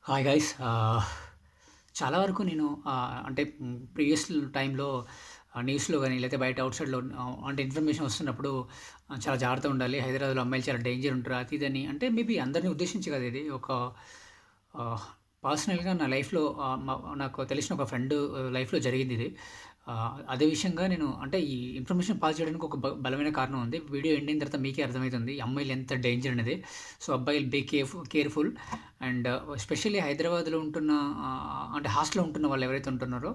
Hi guys. చాలా వరకు నేను అంటే ప్రీవియస్ టైంలో న్యూస్‌లో గాని, లేతే బయట ఔట్‌సైడ్‌లో అంటే ఇన్ఫర్మేషన్ వస్తున్నప్పుడు చాలా జాగ్రత్తగా ఉండాలి. హైదరాబాద్‌లో అమ్మాయిలు చాలా డేంజర్ ఉంటారు. అది ఇది అని అంటే మేబీ అందరిని ఉద్దేశించి కాదు ఇది. ఒక పర్సనల్‌గా నా లైఫ్‌లో నాకు తెలిసిన ఒక ఫ్రెండ్ లైఫ్‌లో జరిగిందిది. అదే విషయంగా నేను అంటే ఈ ఇన్ఫర్మేషన్ పాస్ చేయడానికి ఒక బలమైన కారణం ఉంది. వీడియో ఎండ్ అయిన తర్వాత మీకే అర్థమైతుంది. అమ్మాయిలు ఎంత డేంజర్ అనేది. సో, అబ్బాయిలు బీ కేర్‌ఫుల్. అండ్ ఎస్పెషల్లీ హైదరాబాద్‌లో ఉంటున్న అంటే హాస్టల్‌లో ఉంటున్న వాళ్ళు ఎవరైతే ఉంటున్నారో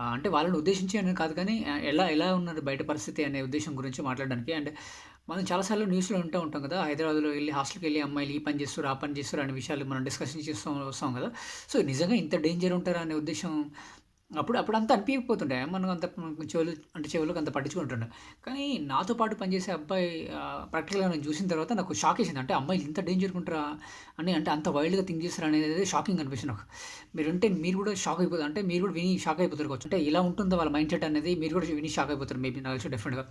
అంటే వాళ్ళని ఉద్దేశించి అని కాదు కానీ ఎలా ఎలా ఉన్నది బయట పరిస్థితి అనే ఉద్దేశం గురించి మాట్లాడడానికి. అండ్ మనం చాలా సార్లు న్యూస్‌లో వింటూ ఉంటాం కదా! హైదరాబాద్‌లో ఎళ్లి హాస్టల్‌కెళ్ళి అమ్మాయిలు ఈ పని చేస్తుర్రు, ఆ పని చేస్తుర్రు అనే విషయాలు మనం డిస్కషన్ చేస్తూ వస్తాం కదా! సో, నిజంగా ఇంత డేంజర్ ఉంటారా అనే ఉద్దేశం అప్పుడంతా అనిపియకపోతుండే. మనం అంత చెవులకు అంత పట్టించుకుంటుండే. కానీ నాతో పాటు పనిచేసే అబ్బాయి ప్రాక్టికల్‌గా నేను చూసిన తర్వాత నాకు షాకేసింది. అంటే అమ్మాయిలు ఇంత డేంజర్‌గా ఉంటారా అని అంటే అంత వైల్డ్‌గా థింక్ చేస్తారా అనేది షాకింగ్ అనిపించింది నాకు. మీరు కూడా షాక్ అయిపోతారు. అంటే మీరు కూడా విని షాక్ అయిపోతారు కావచ్చు. అంటే ఇలా ఉంటుందా వాళ్ళ మైండ్ సెట్ అనేది మీరు కూడా విని షాక్ అయిపోతారు మేబీ నాకు తెలిసి డెఫినిట్‌గా.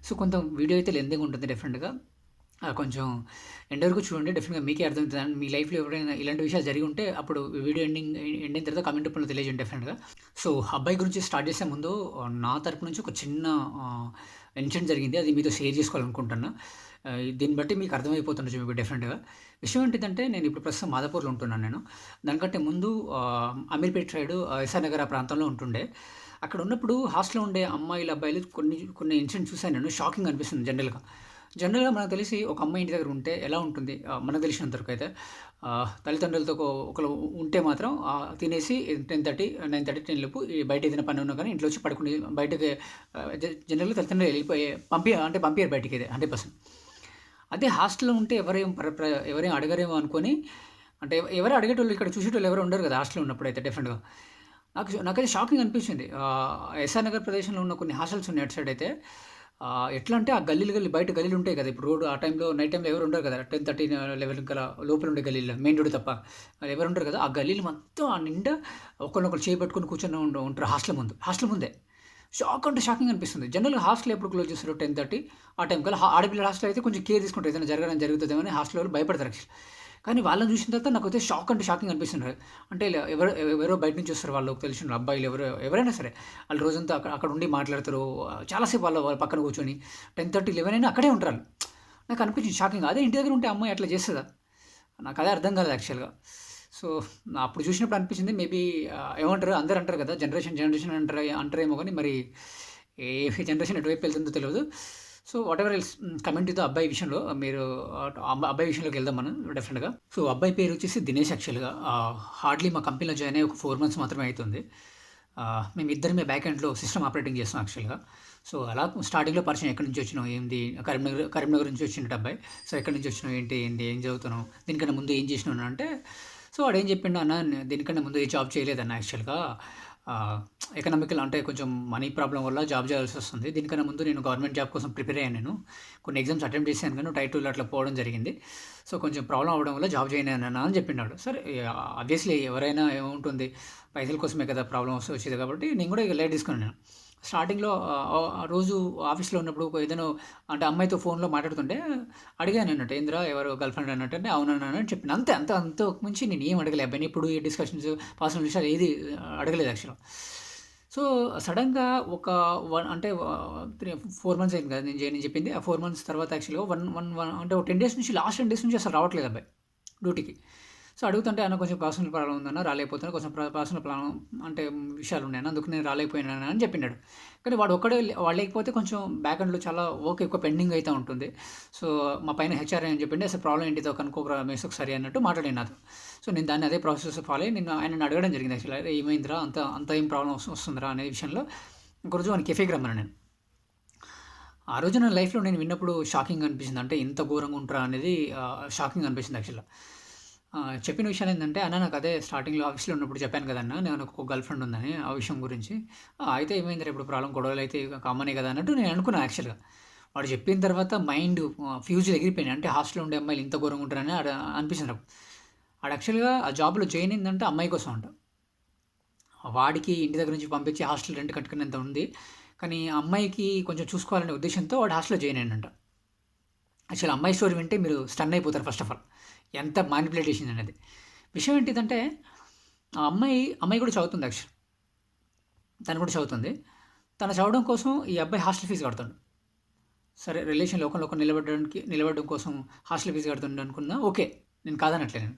సో, కొంత వీడియో అయితే లెంతీగా ఉంటుంది డెఫినిట్‌గా. కొంచెం ఎండ్ వరకు చూడండి. డెఫినిట్‌గా మీకే అర్థమవుతది. అండ్ మీ లైఫ్‌లో ఎవరైనా ఇలాంటి విషయాలు జరిగి ఉంటే అప్పుడు వీడియో ఎండ్ అయిన తర్వాత కామెంట్ రూపంలో తెలియజేయండి డెఫినిట్‌గా. సో, అబ్బాయి గురించి స్టార్ట్ చేసే ముందు నా తరపు నుంచి ఒక చిన్న ఇన్సిడెంట్ జరిగింది. అది మీతో షేర్ చేసుకోవాలనుకుంటున్నా. దీన్ని బట్టి మీకు అర్థమైపోతుండొచ్చు మీకు డెఫినిట్‌గా. విషయం ఏంటిదంటే నేను ఇప్పుడు ప్రస్తుతం మాదాపూర్‌లో ఉంటున్నాను నేను. దానికంటే ముందు అమీర్పేట్ సైడు ఎస్ఆర్ నగర్ ఆ ప్రాంతంలో ఉంటుండే. అక్కడ ఉన్నప్పుడు హాస్టల్‌లో ఉండే అమ్మాయిలు, అబ్బాయిలు కొన్ని ఇన్సిడెంట్స్ చూసాను నేను. షాకింగ్ అనిపిస్తుంది జనరల్‌గా. జనరల్‌గా మనకు తెలిసి ఒక అమ్మాయి ఇంటి దగ్గర ఉంటే ఎలా ఉంటుంది? మనకు తెలిసినంత వరకైతే తల్లిదండ్రులతో ఒకళ్ళు ఉంటే మాత్రం తినేసి 10:30, 9:30, 10 లోపు ఈ బయట ఏదైనా పని ఉన్నా కానీ ఇంట్లో వచ్చి పడుకుని బయటకి జనరల్‌గా తల్లిదండ్రులు అంటే పంపియరు బయటికి 100%. అదే హాస్టల్‌లో ఉంటే ఎవరేం అడగరేమో అనుకోని అంటే ఎవరు అడిగేటోళ్ళు ఇక్కడ చూసేటోళ్ళు ఎవరు ఉండరు కదా! హాస్టల్‌లో ఉన్నప్పుడైతే డెఫినిట్‌గా. నాకైతే షాకింగ్ అనిపించింది. ఎస్ఆర్ నగర్ ప్రదేశంలో ఉన్న కొన్ని హాస్టల్స్ ఉన్నాయి అటు సైడ్ అయితే. ఎట్లా అంటే ఆ బయట గల్లీలు ఉంటాయి కదా! ఇప్పుడు రోడ్ ఆ టైంలో నైట్ టైంలో ఎవరు ఉండరు కదా! 10:30, 11 కల్లా లోపల ఉండే గల్లీలో మెయిన్ రోడ్ తప్ప. ఎవరు ఉండరు కదా! ఆ గల్లీలు మొత్తం ఆ నిండా ఒకళ్ళనొకళ్ళు చేయి పట్టుకొని కూర్చొని ఉంటారు హాస్టల్ ముందే. షాక్ అంటే షాకింగ్ అనిపిస్తుంది. జనరల్‌గా హాస్టల్ ఎప్పుడు క్లోజ్ చేస్తారు? 10:30 ఆ టైం కల్లా. ఆడపిల్లల హాస్టల్ అయితే కొంచెం కేర్ తీసుకుంటారు. ఏదైనా జరుగుతదేమో అని హాస్టల్ వాళ్ళు భయపడతారు యాక్చువల్లీ. కానీ వాళ్ళని చూసిన తర్వాత నాకైతే షాక్ అంటే షాకింగ్ అనిపిస్తుంది. అంటే ఎవరో బయట నుంచి వస్తారు వాళ్ళకి తెలిసిన అబ్బాయిలు ఎవరైనా సరే. వాళ్ళు రోజంతా అక్కడ ఉండి మాట్లాడతారు. చాలా సేపు వాళ్ళ పక్కన కూర్చొని 10:30, 11 అయినా అక్కడే ఉంటారాళ్ళు. నాకు అనిపించింది షాకింగ్. అదే ఇంటి దగ్గర ఉంటే అమ్మాయి అట్లా చేస్తదా? నాకదే అర్థం కాలేదు యాక్చువల్‌గా. సో, అప్పుడు చూసినప్పుడు అనిపించింది మేబీ ఏమంటారు అందరూ అంటారు కదా! జనరేషన్ అంటారేమో గానీ మరి ఏ జనరేషన్ ఎటువైపు వెళ్తుందో తెలవదు. So, whatever else coming to the అబ్బాయి విషయంలో మీరు అబ్బాయి విషయంలోకి వెళ్దాం మనం డెఫినిట్‌గా. సో, అబ్బాయి పేరు వచ్చేసి దినేష్ యాక్చువల్‌గా. హార్డ్‌లీ మా కంపెనీలో జాయిన్ అయ్యి ఒక 4 మంత్స్ మాత్రమే అయితుంది. మేమిద్దరమే బ్యాక్ ఎండ్‌లో సిస్టమ్ ఆపరేటింగ్ చేస్తాం యాక్చువల్‌గా. సో, అలా స్టార్టింగ్‌లో పరిచయం ఎక్కడి నుంచి వచ్చినావు? ఏంది? కరీంనగర్ నుంచి వచ్చిండట అబ్బాయి. సో, ఎక్కడి నుంచి వచ్చినావు? ఏంటి? ఏం చదువుతున్నావు? దీనికన్నా ముందు ఏం చేసినావు అంటే, సో, వాడేం చెప్పిండు అన్న దీనికన్నా ముందు ఏ జాబ్ చేయలేదన్న యాక్చువల్‌గా. ఆహ్, ఎకనామికల్ అంటే కొంచెం మనీ ప్రాబ్లమ్ వల్ల జాబ్ చేయాల్సొస్తుంది. దీనికన్నా ముందు నేను గవర్నమెంట్ జాబ్ కోసం ప్రిపేర్ అయ్యాను నేను. కొన్ని ఎగ్జామ్స్ అటెంప్ట్ చేశాను కానీ టైర్ 2లో అట్లా పోవడం జరిగింది. సో, కొంచెం ప్రాబ్లమ్ అవ్వడం వల్ల జాబ్ జాయిన్ అయ్యానన్న అని చెప్పిండాడు. సరే ఆబ్వియస్లీ ఎవరైనా ఏముంటుంది పైసల కోసమే కదా ప్రాబ్లమ్ వచ్చేది కాబట్టి నేను కూడా ఇక లైట్ తీసుకున్నాను నేను. స్టార్టింగ్‌లో ఆ రోజు ఆఫీస్‌లో ఉన్నప్పుడు ఏదైనా అంటే అమ్మాయితో ఫోన్‌లో మాట్లాడుతుంటే అడిగానన్నట్టు. "ఏందిరా ఎవరు గర్ల్ ఫ్రెండ్" అన్నట్టంటే అవునన్నా అని చెప్పిన. అంతే అంతకు మించి నేనేం అడగలే. అబ్బాయిని ఎప్పుడు ఈ డిస్కషన్స్ పర్సనల్ విషయాలు ఏది అడగలేదు యాక్చువల్‌గా. సో, సడెన్‌గా ఒక అంటే 4 మంత్స్ అయింది కదా! నేను జాయిన్ అని చెప్పింది. ఆ 4 మంత్స్ తర్వాత యాక్చువల్‌గా వన్ వన్ వన్ అంటే ఒక 10 డేస్ నుంచి లాస్ట్ 10 డేస్ నుంచి అసలు రావట్లేదు అబ్బాయి డ్యూటీకి. సో, అడుగుతుంటే అన్న కొంచెం పర్సనల్ ప్రాబ్లమ్ ఉందన్న రాలేకపోతున్నా. కొంచెం పర్సనల్ ప్రాబ్లమ్ అంటే విషయాలున్నాయన్న అందుకు నేను రాలేకపోయానన్న అని చెప్పినాడు. కానీ వాడు లేకపోతే కొంచెం బ్యాక్ ఎండ్‌లో చాలా వర్క్ ఎక్కువ పెండింగ్ అయితా ఉంటుంది. సో, మా పైన హెచ్ఆర్ అని చెప్పిండు. అసలు ప్రాబ్లమ్ ఏంటిదో కనుక్కోరా రమేష్ ఒకసారి అన్నట్టు మాట్లాడిండు నాతో. సో, నేను దాన్ని అదే ప్రాసెస్ ఫాలో అయ్యి నేను ఆయనని అడగడం జరిగింది యాక్చువల్‌గా. "అరే ఏమైందిరా అంత అంత ఏం ప్రాబ్లమ్ వస్తుందిరా" అనే విషయంలో ఒకరోజు వాడిని కెఫేకి రమ్మన్నా నేను. ఆ రోజు నా లైఫ్‌లో నేను విన్నప్పుడు షాకింగ్ అనిపించింది. అంటే ఇంత ఘోరంగా ఉంటారా అనేది షాకింగ్ అనిపించింది యాక్చువల్‌గా. చెప్పిన విషయాలు ఏంటంటే, "అన్న నాకు అదే స్టార్టింగ్‌లో ఆఫీస్‌లో ఉన్నప్పుడు చెప్పాను కదన్నా! నాకు ఒక గర్ల్ ఫ్రెండ్ ఉందని ఆ విషయం గురించి. అయితే ఏమైందిరా ఇప్పుడు ప్రాబ్లమ్ గొడవలైతే కామనే కదా!" అన్నట్టు నేను అనుకున్నా యాక్చువల్‌గా. వాడు చెప్పిన తర్వాత మైండ్ ఫ్యూజ్‌లు ఎగిరిపోయినాయి. అంటే హాస్టల్‌లో ఉండే అమ్మాయిలు ఇంత ఘోరంగా ఉంటారని అనిపించింది నాకు. ఆడు యాక్చువల్‌గా ఆ జాబ్‌లో జాయిన్ అయిందంటే అమ్మాయి కోసం అంట. వాడికి ఇంటి దగ్గర నుంచి పంపించి హాస్టల్ రెంట్ కట్టుకునేంత ఉంది. కానీ ఆ అమ్మాయికి కొంచెం చూసుకోవాలనే ఉద్దేశ్యంతో వాడు హాస్టల్‌లో జాయిన్ అయ్యిండంట. యాక్చువల్ అమ్మాయి స్టోరీ వింటే మీరు స్టన్ అయిపోతారు ఫస్ట్ ఆఫ్ ఆల్. ఎంత మానిప్యులేటేషన్ అనేది. విషయం ఏంటిదంటే ఆ అమ్మాయి కూడా చదువుతుంది యాక్చువల్. తను కూడా చదువుతుంది. తను చదవడం కోసం ఈ అబ్బాయి హాస్టల్ ఫీజు కడతాడు. సరే రిలేషన్‌లో ఒకళ్ళొకరు నిలబడడం కోసం హాస్టల్ ఫీజు కడుతుండు అనుకున్నా ఓకే. నేను కాదనట్లే నేను.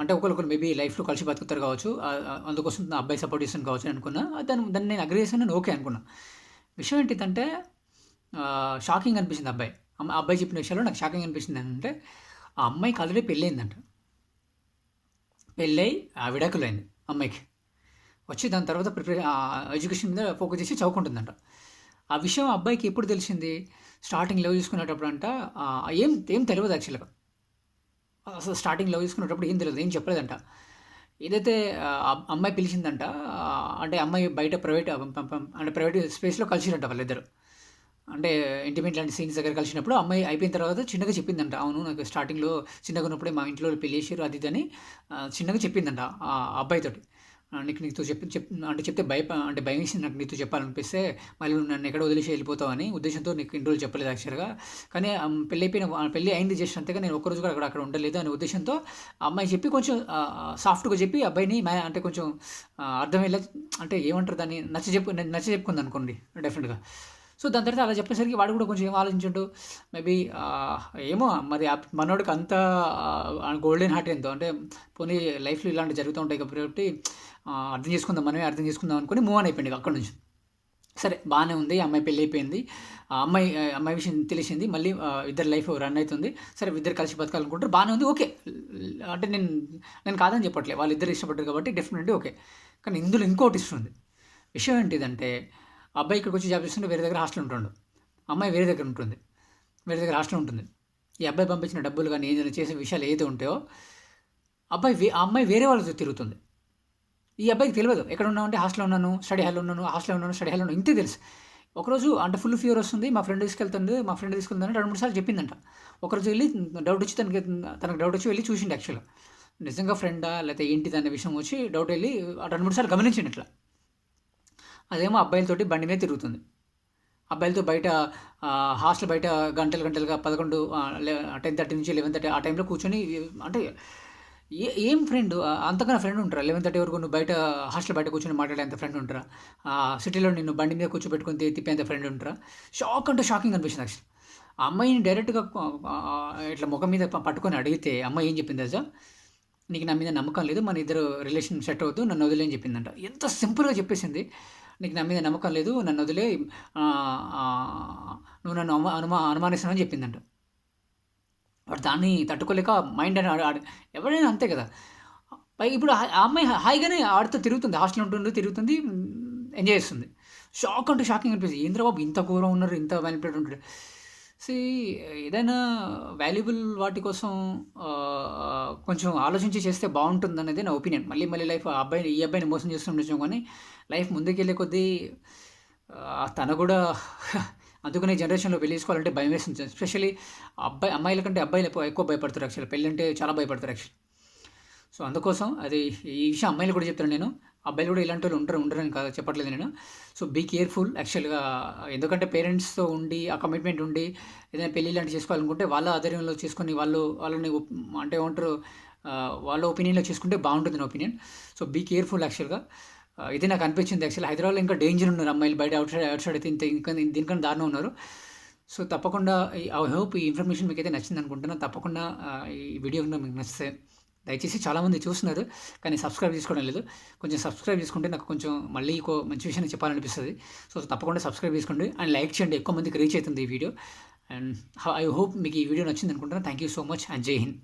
అంటే ఒకళ్ళొకరు మేబీ లైఫ్‌లో కలిసి బతుకుతారు కావచ్చు. అందుకోసం నా అబ్బాయి సపోర్ట్ చేస్తాను కావచ్చు అని అనుకున్నా. దాన్ని నేను అగ్రీ చేశాను. నేను ఓకే అనుకున్నా. విషయం ఏంటిదంటే షాకింగ్ అనిపించింది అబ్బాయి. అబ్బాయి చెప్పిన విషయాల్లో నాకు షాకింగ్ అనిపించింది ఏంటంటే, ఆ అమ్మాయికి ఆల్రెడీ పెళ్ళయిందంట. పెళ్ళై విడాకులైంది అమ్మాయికి. వచ్చి దాని తర్వాత ఎడ్యుకేషన్ మీద ఫోకస్ చేసి చదువుకుంటుందంట. ఆ విషయం అబ్బాయికి ఎప్పుడు తెలిసింది? స్టార్టింగ్ లవ్ చేసుకునేటప్పుడు అంట ఏం తెలియదు యాక్చువల్‌గా. అసలు స్టార్టింగ్ లవ్ చేసుకునేటప్పుడు ఏం తెలియదు. ఏం చెప్పలేదంట. ఏదైతే అమ్మాయి పిలిచిందంట, అంటే అమ్మాయి బయట ప్రైవేట్ స్పేస్‌లో కలిసిరంట వాళ్ళిద్దరు. అంటే ఇంటిమేట్ లాంటి సీన్స్ దగ్గర కలిసినప్పుడు అమ్మాయి అయిపోయిన తర్వాత చిన్నగా చెప్పిందంట. అవును, నాకు స్టార్టింగ్‌లో చిన్నగా ఉన్నప్పుడే మా ఇంట్లో పెళ్లి చేసిర్రు అది ఇది అని చిన్నగా చెప్పిందంట ఆ అబ్బాయితోటి. నీతో అంటే చెప్తే అంటే భయమేసింది నాకు నీతో చెప్పాలనిపిస్తే, మళ్ళీ నువ్వు నన్ను ఎక్కడో వదిలేసి వెళ్ళిపోతావని ఉద్దేశంతో నీకు ఇన్ని రోజులు చెప్పలేదు యాక్చువల్‌గా. కానీ పెళ్లి అయింది జస్ట్ అంతేగా, నేను ఒక్కరోజు కూడా అక్కడ ఉండలేదు అనే ఉద్దేశంతో అమ్మాయి చెప్పి కొంచెం సాఫ్ట్‌గా చెప్పి అబ్బాయిని అంటే కొంచెం అర్థమయ్యేలా, అంటే ఏమంటారు దాన్ని, నచ్చచెప్పుకుందనుకోండి డెఫినిట్‌గా. సో, దాని తర్వాత అలా చెప్పేసరికి వాడు కూడా కొంచెం ఏం ఆలోచించుండు, మేబీ ఏమో మరి మనోడికి అంత గోల్డెన్ హార్ట్ ఏందో, అంటే పోనీ లైఫ్‌లో ఇలాంటివి జరుగుతూ ఉంటాయి కాబట్టి అర్థం చేసుకుందాం, మనమే అర్థం చేసుకుందాం అనుకుని మూవ్ ఆన్ అయిపోయిండు అక్కడి నుంచి. సరే బానే ఉంది. అమ్మాయి పెళ్ళైపోయింది. అమ్మాయి విషయం తెలిసింది. మళ్ళీ ఇద్దరి లైఫ్ రన్ అయితుంది. సరే ఇద్దరు కలిసి బతకాలనుకుంటారు. బానే ఉంది. ఓకే. అంటే నేను కాదని చెప్పట్లే. వాళ్ళిద్దరు ఇష్టపడ్డారు కాబట్టి డెఫినెట్‌లీ ఓకే. కానీ ఇందులో ఇంకో ట్విస్ట్ ఉంది. విషయం ఏంటిదంటే, అబ్బాయి ఇక్కడికొచ్చి జాబ్ చేస్తుంటే వేరే దగ్గర హాస్టల్ ఉంటుండు. అమ్మాయి వేరే దగ్గర ఉంటుంది. వేరే దగ్గర హాస్టల్ ఉంటుంది. ఈ అబ్బాయి పంపించిన డబ్బులు గానీ, ఏదైనా చేసే విషయాలు ఏదైతే ఉంటాయో, ఆ అమ్మాయి వేరే వాళ్ళతో తిరుగుతుంది. ఈ అబ్బాయికి తెలవదు. ఎక్కడున్నావు అంటే హాస్టల్‌లో ఉన్నాను, స్టడీ హాల్‌లో ఉన్నాను, స్టడీ హాల్‌లో ఉన్నాను ఇంతే తెలుసు. ఒకరోజు అంటే ఫుల్ ఫీవర్ వస్తుంది. మా ఫ్రెండ్ తీసుకెళ్తుందని 2, 3 సార్లు చెప్పిందంట. ఒకరోజు వెళ్లి తనకు డౌట్ వచ్చి వెళ్లి చూసిండు యాక్చువల్‌గా. నిజంగా ఫ్రెండా లేకపోతే ఏంటిదనే విషయం వచ్చి డౌట్ వెళ్లి 2, 3 సార్లు గమనించిండు ఇట్లా. అదేమో అబ్బాయిలతోటి బండి మీద తిరుగుతుంది. అబ్బాయిలతో బయట హాస్టల్ బయట గంటలుగా 10:30 నుంచి 11:30 ఆ టైంలో కూర్చొని, అంటే ఏం ఫ్రెండ్, అంతకన్నా ఫ్రెండ్ ఉంటారా? 11:30 వరకు నువ్వు బయట హాస్టల్ బయట కూర్చొని మాట్లాడేంత ఫ్రెండ్ ఉంటారా? సిటీలో నిన్ను బండి మీద కూర్చోబెట్టుకొని తిప్పేంత ఫ్రెండ్ ఉంటారా? షాకింగ్ అనిపించింది యాక్చువల్లీ. ఆ అమ్మాయిని డైరెక్ట్‌గా ఇట్లా ముఖం మీద పట్టుకొని అడిగితే అమ్మాయి ఏం చెప్పింది తెలుసా? నీకు నా మీద నమ్మకం లేదు, మన ఇద్దరు రిలేషన్ సెట్ అవ్వద్దు, నన్ను వదిలేయి అని చెప్పిందంట. ఎంత సింపుల్‌గా చెప్పేసింది. నీకు నా మీద నమ్మకం లేదు, నన్ను వదిలేయి, నువ్వు నన్ను అనుమానిస్తున్నావని చెప్పిందంట. వాడు దాన్ని తట్టుకోలేక మైండ్ అని ఎవరైనా అంతే కదా. పైగా ఇప్పుడు ఆ అమ్మాయి హాయిగానే ఆడితో తిరుగుతుంది. హాస్టల్ తిరుగుతుంది, ఎంజాయ్ చేస్తుంది. షాకింగ్ అనిపిస్తుంది. ఏందిరా బాబు ఇంత ఘోరం ఉన్నారు, ఇంత మ్యానిపులేట్ ఉంటాడు. సీ, ఏదైనా వాల్యుబుల్ వాటి కోసం కొంచెం ఆలోచించి చేస్తే బాగుంటుందనేది నా ఒపీనియన్. మళ్ళీ లైఫ్ ఈ అబ్బాయిని మోసం చేస్తుండొచ్చు, కానీ లైఫ్ ముందుకెళ్ళే కొద్దీ తను కూడా అందుకనే జనరేషన్‌లో పెళ్లి చేసుకోవాలంటే భయమేస్తుంది. ఎస్పెషల్లీ అమ్మాయిల కంటే అబ్బాయిలు ఎక్కువ భయపడతారు యాక్చువల్లీ. పెళ్ళంటే చాలా భయపడతారు యాక్చువల్లీ. సో, అందుకోసం ఈ విషయం అమ్మాయిలు కూడా చెప్తాను నేను. అబ్బాయిలు కూడా ఇలాంటి వాళ్ళు ఉండరని కాదు చెప్పట్లేదు నేను. సో, బీ కేర్‌ఫుల్ యాక్చువల్‌గా. ఎందుకంటే పేరెంట్స్‌తో ఉండి, ఆ కమిట్మెంట్ ఉండి ఏదైనా పెళ్లి ఇలాంటివి చేసుకోవాలనుకుంటే వాళ్ళ ఆధ్వర్యంలో చేసుకొని వాళ్ళని అంటే ఏమంటారు, వాళ్ళ ఒపీనియన్‌లో చేసుకుంటే బాగుంటుంది నా ఒపీనియన్. సో, బీ కేర్‌ఫుల్ యాక్చువల్‌గా. ఇది నాకు అనిపించింది యాక్చువల్లీ. హైదరాబాద్‌లో ఇంకా డేంజర్ ఉన్నారు అమ్మాయిలు, బయట అవుట్ సైడ్ అయితే దీనికన్నా దారుణం ఉన్నారు. సో, తప్పకుండా ఐ హోప్ ఈ ఇన్ఫర్మేషన్ మీకైతే నచ్చింది అనుకుంటున్నాను. తప్పకుండా ఈ వీడియో కనుక మీకు నచ్చితే దయచేసి, చాలామంది చూస్తున్నారు కానీ సబ్స్క్రైబ్ చేసుకోవడం లేదు. కొంచెం సబ్స్క్రైబ్ చేసుకుంటే నాకు కొంచెం మళ్ళీ మంచి విషయాన్ని చెప్పాలనిపిస్తుంది. సో, తప్పకుండా సబ్స్క్రైబ్ చేసుకోండి అండ్ లైక్ చేయండి. ఎక్కువ మందికి రీచ్ అవుతుంది ఈ వీడియో. అండ్ ఐ హోప్ మీకు ఈ వీడియో నచ్చింది అనుకుంటున్నాను. Thank you so much and జై హింద్.